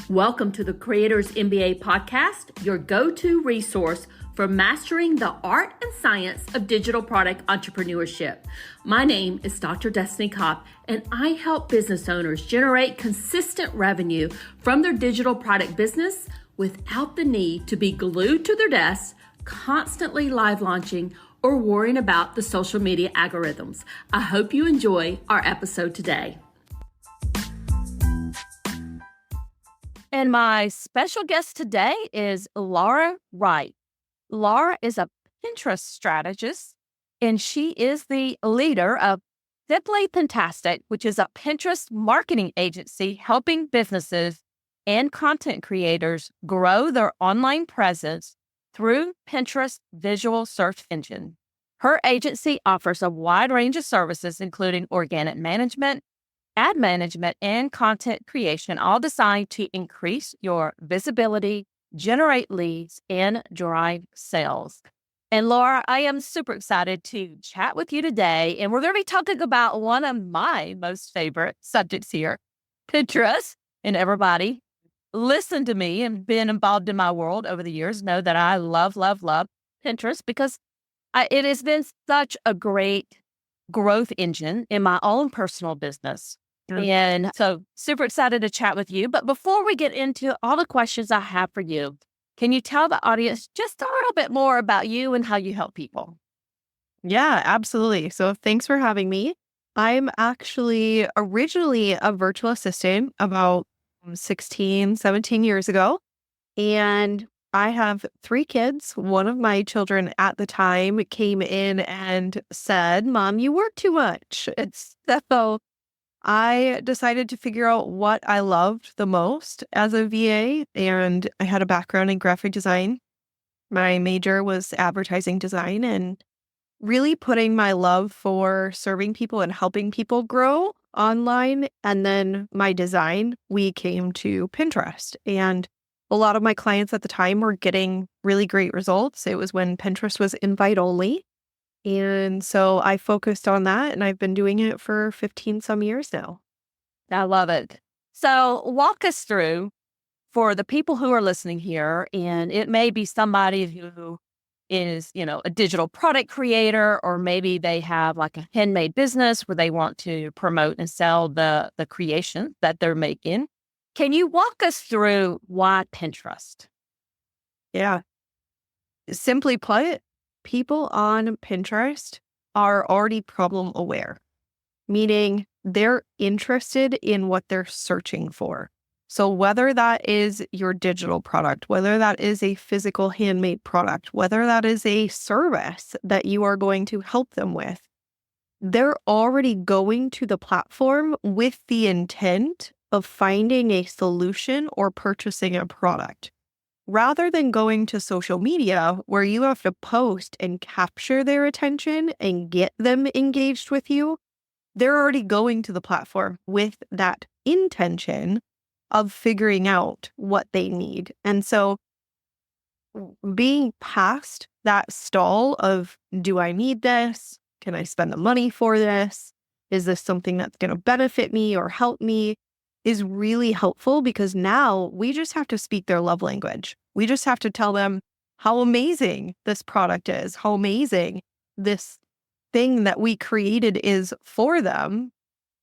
Welcome to the Creators MBA podcast, your go-to resource for mastering the art and science of digital product entrepreneurship. My name is Dr. Destiny Kopp, and I help business owners generate consistent revenue from their digital product business without the need to be glued to their desks, constantly live launching, or worrying about the social media algorithms. I hope you enjoy our episode today. And my special guest today is Laura Wright. Laura is a Pinterest strategist, and she is the leader of Simply Fantastic, which is a Pinterest marketing agency helping businesses and content creators grow their online presence through Pinterest visual search engine. Her agency offers a wide range of services, including organic management, ad management, and content creation, all designed to increase your visibility, generate leads, and drive sales. And Laura, I am super excited to chat with you today. And we're going to be talking about one of my most favorite subjects here, Pinterest. And everybody, listen to me and been involved in my world over the years know that I love Pinterest because it has been such a great growth engine in my own personal business. And so super excited to chat with you. But before we get into all the questions I have for you, can you tell the audience just a little bit more about you and how you help people? Yeah, absolutely. So thanks for having me. I'm actually originally a virtual assistant about 16, 17 years ago. And I have 3 kids. One of my children at the time came in and said, "Mom, you work too much." So I decided to figure out what I loved the most as a VA, and I had a background in graphic design. My major was advertising design, and really putting my love for serving people and helping people grow online. And then my design, we came to Pinterest. And a lot of my clients at the time were getting really great results. It was when Pinterest was invite only. And so I focused on that, and I've been doing it for 15 some years now. I love it. So walk us through for the people who are listening here, and it may be somebody who is, a digital product creator, or maybe they have like a handmade business where they want to promote and sell the creation that they're making. Can you walk us through why Pinterest? Yeah. Simply put, people on Pinterest are already problem aware, meaning they're interested in what they're searching for. So whether that is your digital product, whether that is a physical handmade product, whether that is a service that you are going to help them with, they're already going to the platform with the intent of finding a solution or purchasing a product. Rather than going to social media where you have to post and capture their attention and get them engaged with you, they're already going to the platform with that intention of figuring out what they need. And so being past that stall of, do I need this? Can I spend the money for this? Is this something that's going to benefit me or help me? Is really helpful, because now we just have to speak their love language. We just have to tell them how amazing this product is, how amazing this thing that we created is for them,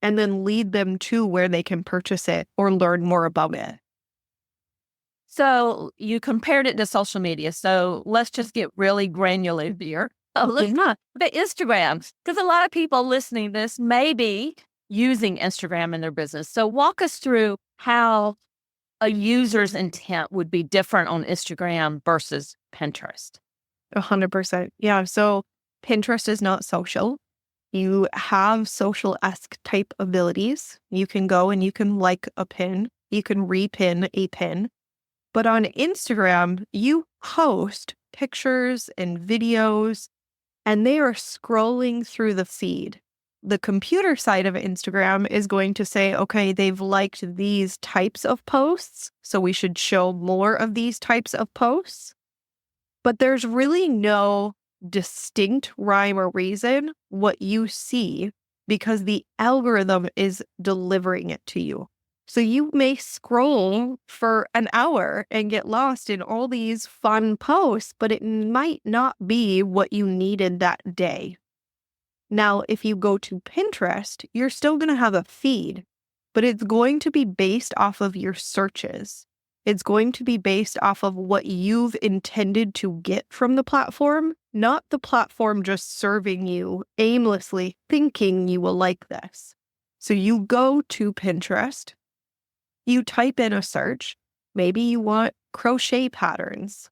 and then lead them to where they can purchase it or learn more about it. So you compared it to social media. So let's just get really granular here. The Instagram, because a lot of people listening to this may be using Instagram in their business. So walk us through how a user's intent would be different on Instagram versus Pinterest. 100%. Yeah. So Pinterest is not social. You have social-esque type abilities. You can go and you can like a pin. You can repin a pin. But on Instagram, you post pictures and videos, and they are scrolling through the feed. The computer side of Instagram is going to say, okay, they've liked these types of posts, so we should show more of these types of posts. But there's really no distinct rhyme or reason what you see because the algorithm is delivering it to you. So you may scroll for an hour and get lost in all these fun posts, but it might not be what you needed that day. Now, if you go to Pinterest, you're still going to have a feed, but it's going to be based off of your searches. It's going to be based off of what you've intended to get from the platform, not the platform just serving you aimlessly thinking you will like this. So you go to Pinterest, you type in a search, maybe you want crochet patterns,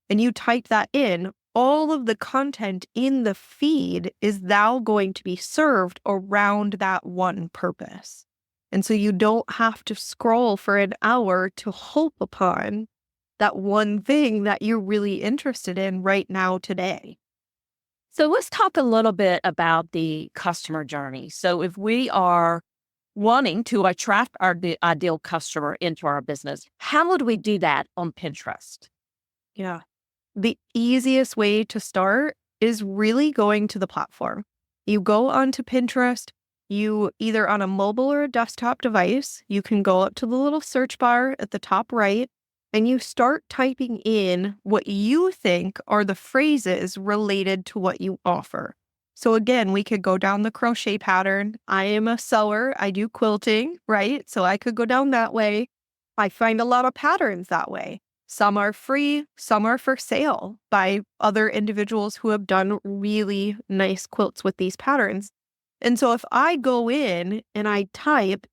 and you type that in. All of the content in the feed is now going to be served around that one purpose. And so you don't have to scroll for an hour to hope upon that one thing that you're really interested in right now today. So let's talk a little bit about the customer journey. So if we are wanting to attract the ideal customer into our business, how would we do that on Pinterest? Yeah. The easiest way to start is really going to the platform. You go onto Pinterest, you either on a mobile or a desktop device, you can go up to the little search bar at the top right, and you start typing in what you think are the phrases related to what you offer. So again, we could go down the crochet pattern. I am a sewer. I do quilting, right? So I could go down that way. I find a lot of patterns that way. Some are free, some are for sale by other individuals who have done really nice quilts with these patterns. And so if I go in and I type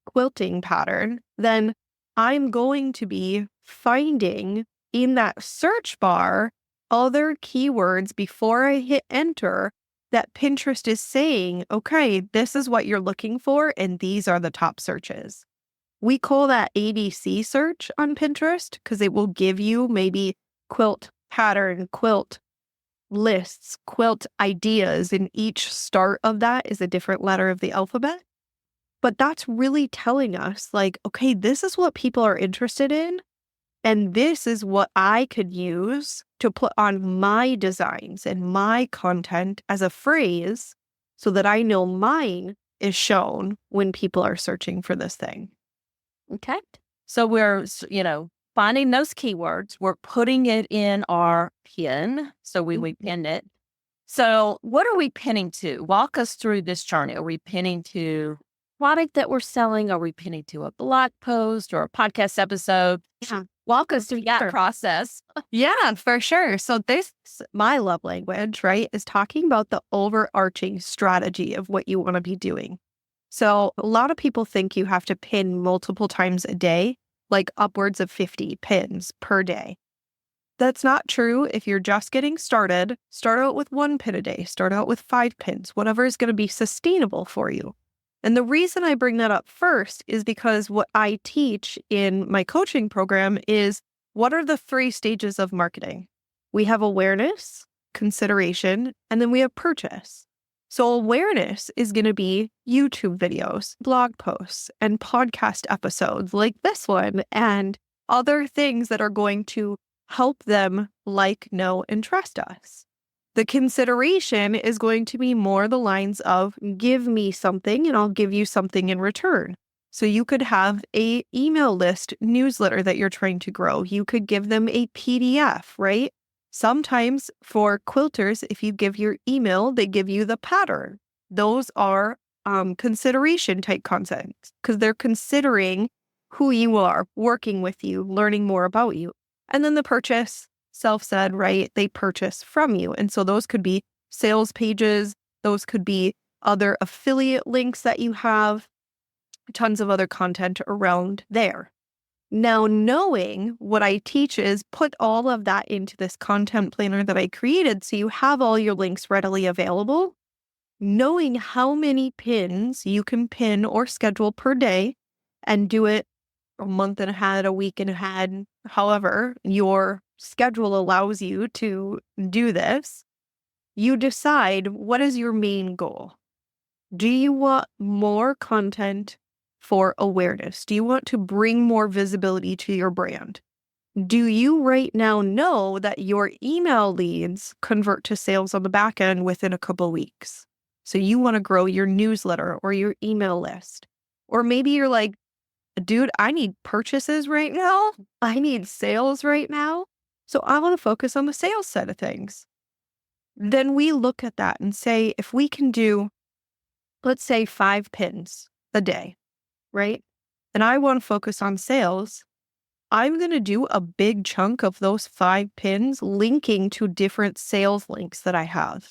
quilting pattern, then I'm going to be finding in that search bar other keywords before I hit enter that Pinterest is saying, okay, this is what you're looking for, and these are the top searches. We call that ABC search on Pinterest because it will give you maybe quilt pattern, quilt lists, quilt ideas, and each start of that is a different letter of the alphabet. But that's really telling us, like, okay, this is what people are interested in, and this is what I could use to put on my designs and my content as a phrase so that I know mine is shown when people are searching for this thing. Okay. So we're, finding those keywords, we're putting it in our pin. So we pin it. So what are we pinning to? Walk us through this journey. Are we pinning to product that we're selling? Are we pinning to a blog post or a podcast episode? Yeah. Walk us through that Sure. process. Yeah, for sure. So this, my love language, right, is talking about the overarching strategy of what you want to be doing. So a lot of people think you have to pin multiple times a day, like upwards of 50 pins per day. That's not true if you're just getting started. Start out with 1 pin a day, start out with 5 pins, whatever is going to be sustainable for you. And the reason I bring that up first is because what I teach in my coaching program is what are the 3 stages of marketing? We have awareness, consideration, and then we have purchase. So awareness is going to be YouTube videos, blog posts, and podcast episodes like this one, and other things that are going to help them like, know, and trust us. The consideration is going to be more the lines of give me something and I'll give you something in return. So you could have a email list newsletter that you're trying to grow. You could give them a PDF, right? Sometimes for quilters, if you give your email, they give you the pattern. Those are consideration type content because they're considering who you are, working with you, learning more about you. And then the purchase, self-said, right? They purchase from you. And so those could be sales pages. Those could be other affiliate links that you have, tons of other content around there. Now, knowing what I teach is put all of that into this content planner that I created so you have all your links readily available. Knowing how many pins you can pin or schedule per day and do it a month and ahead, a week and ahead, however your schedule allows you to do this, you decide what is your main goal. Do you want more content for awareness? Do you want to bring more visibility to your brand? Do you right now know that your email leads convert to sales on the back end within a couple weeks? So you want to grow your newsletter or your email list. Or maybe you're like, dude, I need purchases right now. I need sales right now. So I want to focus on the sales side of things. Then we look at that and say, if we can do, let's say 5 pins a day, right? And I want to focus on sales. I'm going to do a big chunk of those 5 pins linking to different sales links that I have.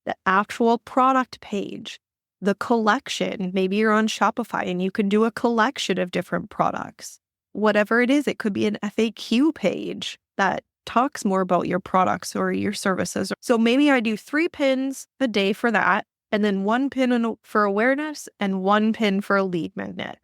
The actual product page, the collection. Maybe you're on Shopify and you can do a collection of different products. Whatever it is, it could be an FAQ page that talks more about your products or your services. So maybe I do 3 pins a day for that, and then 1 pin for awareness and 1 pin for a lead magnet.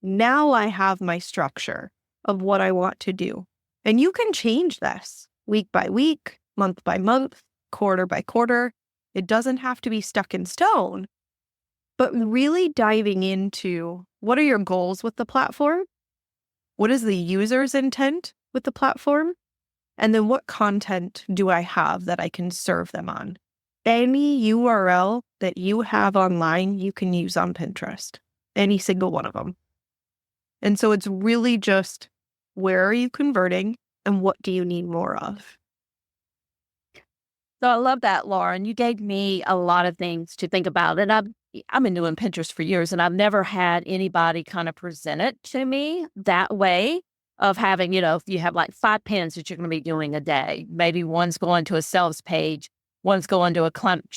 Now I have my structure of what I want to do. And you can change this week by week, month by month, quarter by quarter. It doesn't have to be stuck in stone, but really diving into what are your goals with the platform? What is the user's intent with the platform? And then what content do I have that I can serve them on? Any URL that you have online, you can use on Pinterest, any single one of them. And so it's really just, where are you converting and what do you need more of? So I love that, Lauren. You gave me a lot of things to think about. And I've been doing Pinterest for years, and I've never had anybody kind of present it to me that way of having, if you have like 5 pins that you're going to be doing a day, maybe one's going to a sales page, one's going to a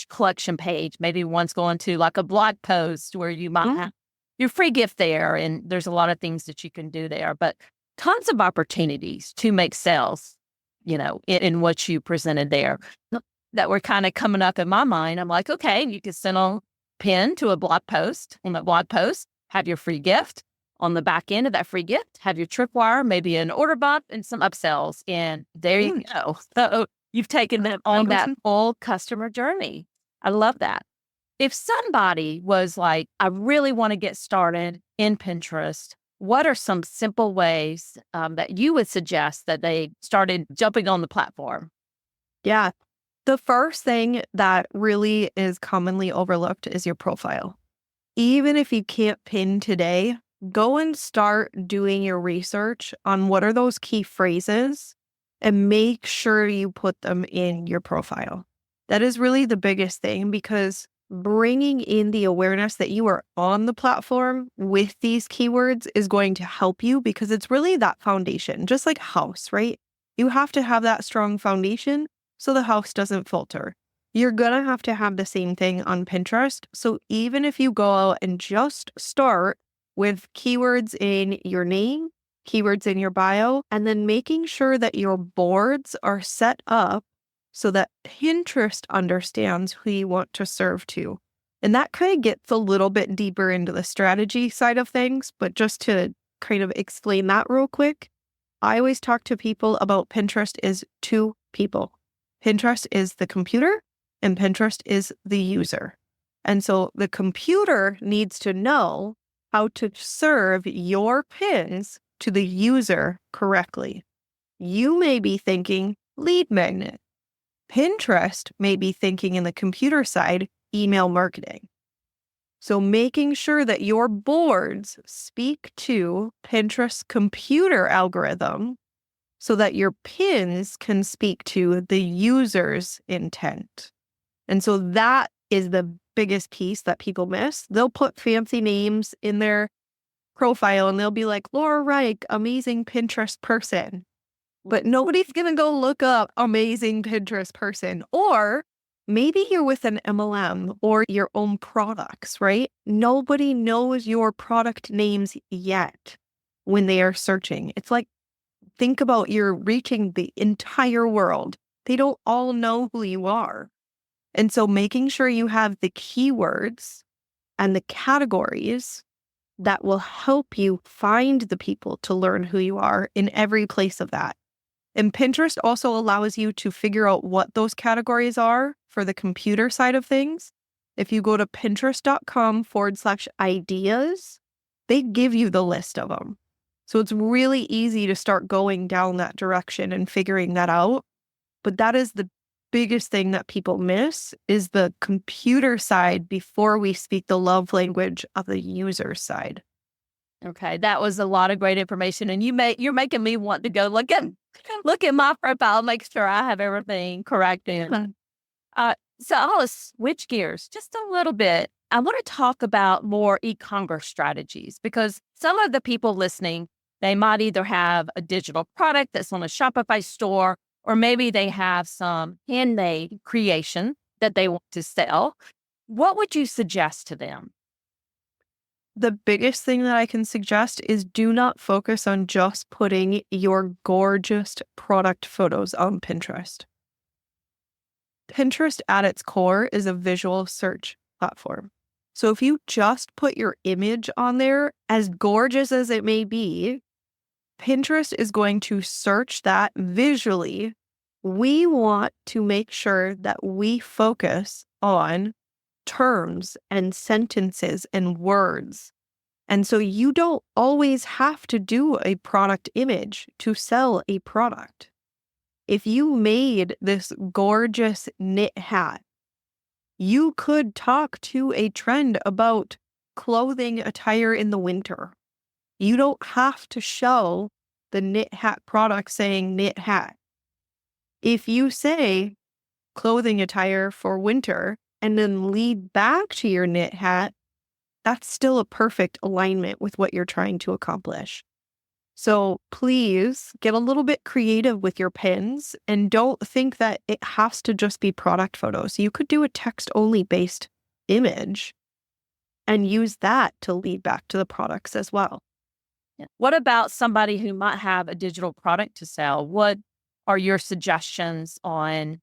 collection page, maybe one's going to like a blog post where you might have your free gift there. And there's a lot of things that you can do there, but tons of opportunities to make sales, in what you presented there that were kind of coming up in my mind. I'm like, okay, you can send a pin to a blog post. On that blog post, have your free gift. On the back end of that free gift, have your tripwire, maybe an order bump and some upsells. And there you go. So you've taken them on that full customer journey. I love that. If somebody was like, I really want to get started in Pinterest, what are some simple ways that you would suggest that they started jumping on the platform? Yeah. The first thing that really is commonly overlooked is your profile. Even if you can't pin today, go and start doing your research on what are those key phrases and make sure you put them in your profile. That is really the biggest thing, because bringing in the awareness that you are on the platform with these keywords is going to help you, because it's really that foundation, just like house, right? You have to have that strong foundation so the house doesn't falter. You're going to have the same thing on Pinterest. So even if you go out and just start with keywords in your name, keywords in your bio, and then making sure that your boards are set up so that Pinterest understands who you want to serve to. And that kind of gets a little bit deeper into the strategy side of things, but just to kind of explain that real quick, I always talk to people about Pinterest is 2 people. Pinterest is the computer and Pinterest is the user. And so the computer needs to know how to serve your pins to the user correctly. You may be thinking lead magnet. Pinterest may be thinking in the computer side, email marketing. So making sure that your boards speak to Pinterest's computer algorithm so that your pins can speak to the user's intent. And so that is the biggest piece that people miss. They'll put fancy names in their profile and they'll be like, Laura Reich, amazing Pinterest person. But nobody's going to go look up amazing Pinterest person. Or maybe you're with an MLM or your own products, right? Nobody knows your product names yet when they are searching. It's like, think about, you're reaching the entire world. They don't all know who you are. And so making sure you have the keywords and the categories that will help you find the people to learn who you are in every place of that. And Pinterest also allows you to figure out what those categories are for the computer side of things. If you go to pinterest.com/ideas, they give you the list of them. So it's really easy to start going down that direction and figuring that out. But that is the biggest thing that people miss is the computer side before we speak the love language of the user side. Okay, that was a lot of great information, and you're making me want to go look at my profile, make sure I have everything correct. And so I'll switch gears just a little bit. I want to talk about more e-commerce strategies because some of the people listening, they might either have a digital product that's on a Shopify store, or maybe they have some handmade creation that they want to sell. What would you suggest to them? The biggest thing that I can suggest is do not focus on just putting your gorgeous product photos on Pinterest. Pinterest at its core is a visual search platform. So if you just put your image on there, as gorgeous as it may be, Pinterest is going to search that visually. We want to make sure that we focus on terms and sentences and words. And so you don't always have to do a product image to sell a product. If you made this gorgeous knit hat, you could talk to a trend about clothing attire in the winter. You don't have to show the knit hat product saying knit hat. If you say clothing attire for winter and then lead back to your knit hat, that's still a perfect alignment with what you're trying to accomplish. So please get a little bit creative with your pins and don't think that it has to just be product photos. You could do a text-only based image and use that to lead back to the products as well. Yeah. What about somebody who might have a digital product to sell? What are your suggestions on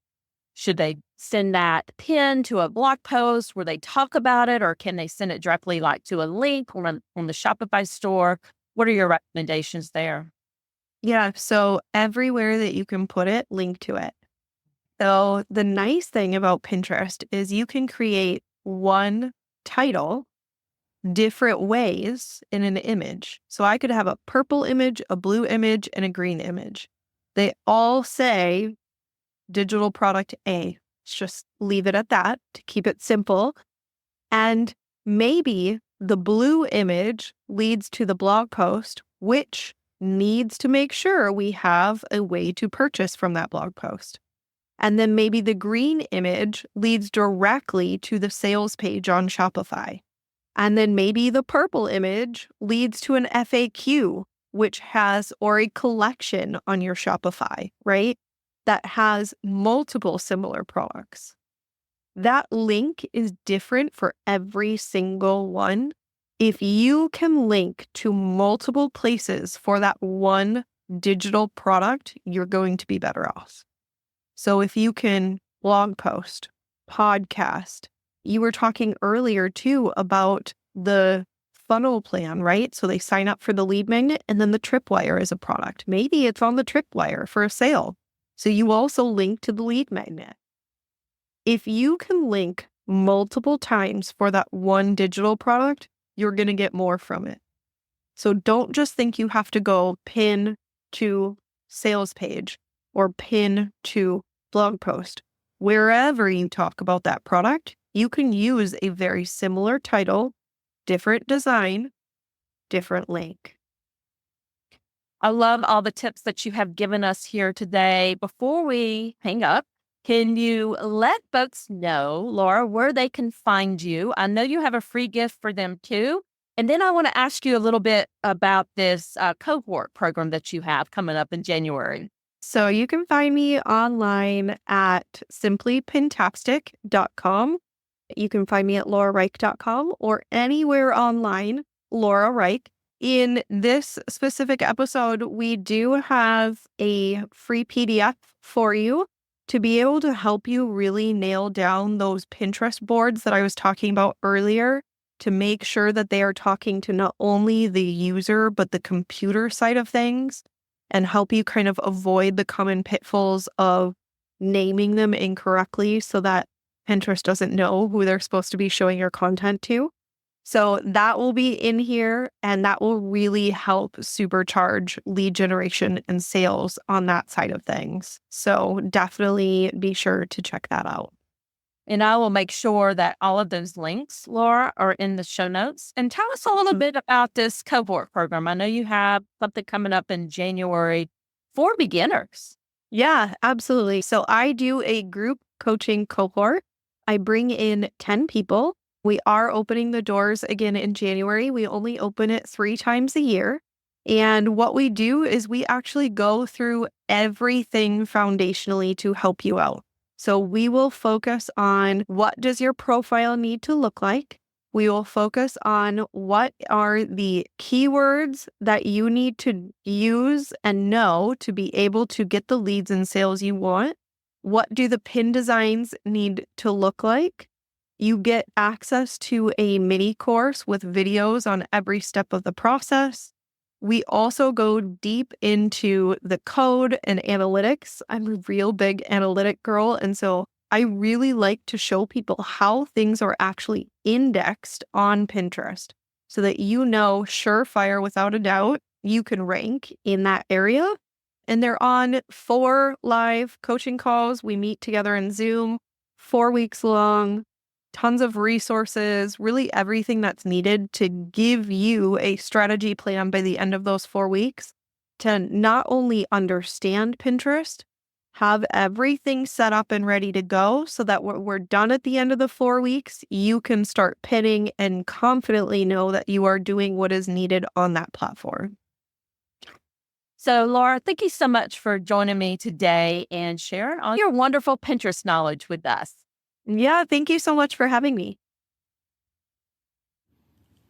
should they send that pin to a blog post where they talk about it, or can they send it directly like to a link on the Shopify store? What are your recommendations there? Yeah, so everywhere that you can put it, link to it. So the nice thing about Pinterest is you can create one title different ways in an image. So I could have a purple image, a blue image, and a green image. They all say digital product A. Let's just leave it at that to keep it simple. And maybe the blue image leads to the blog post, which needs to make sure we have a way to purchase from that blog post. And then maybe the green image leads directly to the sales page on Shopify. And then maybe the purple image leads to an FAQ, which has, or a collection on your Shopify, right? That has multiple similar products. That link is different for every single one. If you can link to multiple places for that one digital product, you're going to be better off. So if you can blog post, podcast, you were talking earlier too about the funnel plan, right? So they sign up for the lead magnet and then the tripwire is a product. Maybe it's on the tripwire for a sale. So you also link to the lead magnet. If you can link multiple times for that one digital product, you're going to get more from it. So don't just think you have to go pin to sales page or pin to blog post. Wherever you talk about that product, you can use a very similar title, different design, different link. I love all the tips that you have given us here today. Before we hang up, can you let folks know, Laura, where they can find you? I know you have a free gift for them too. And then I want to ask you a little bit about this cohort program that you have coming up in January. So you can find me online at simplypintastic.com. You can find me at laurareich.com or anywhere online, Laura Reich. In this specific episode, we do have a free PDF for you to be able to help you really nail down those Pinterest boards that I was talking about earlier, to make sure that they are talking to not only the user, but the computer side of things, and help you kind of avoid the common pitfalls of naming them incorrectly so that Pinterest doesn't know who they're supposed to be showing your content to. So that will be in here, and that will really help supercharge lead generation and sales on that side of things. So definitely be sure to check that out. And I will make sure that all of those links, Laura, are in the show notes. And tell us a little bit about this cohort program. I know you have something coming up in January for beginners. Yeah, absolutely. So I do a group coaching cohort. I bring in 10 people. We are opening the doors again in January. We only open it 3 times a year. And what we do is we actually go through everything foundationally to help you out. So we will focus on what does your profile need to look like? We will focus on what are the keywords that you need to use and know to be able to get the leads and sales you want. What do the pin designs need to look like? You get access to a mini course with videos on every step of the process. We also go deep into the code and analytics. I'm a real big analytic girl. And so I really like to show people how things are actually indexed on Pinterest so that surefire without a doubt, you can rank in that area. And they're on 4 live coaching calls. We meet together in Zoom, 4 weeks long, tons of resources, really everything that's needed to give you a strategy plan by the end of those 4 weeks to not only understand Pinterest, have everything set up and ready to go so that when we're done at the end of the 4 weeks, you can start pinning and confidently know that you are doing what is needed on that platform. So, Laura, thank you so much for joining me today and sharing all your wonderful Pinterest knowledge with us. Yeah, thank you so much for having me.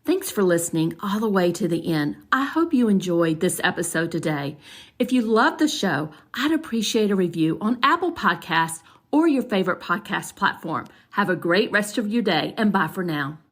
Thanks for listening all the way to the end. I hope you enjoyed this episode today. If you love the show, I'd appreciate a review on Apple Podcasts or your favorite podcast platform. Have a great rest of your day, and bye for now.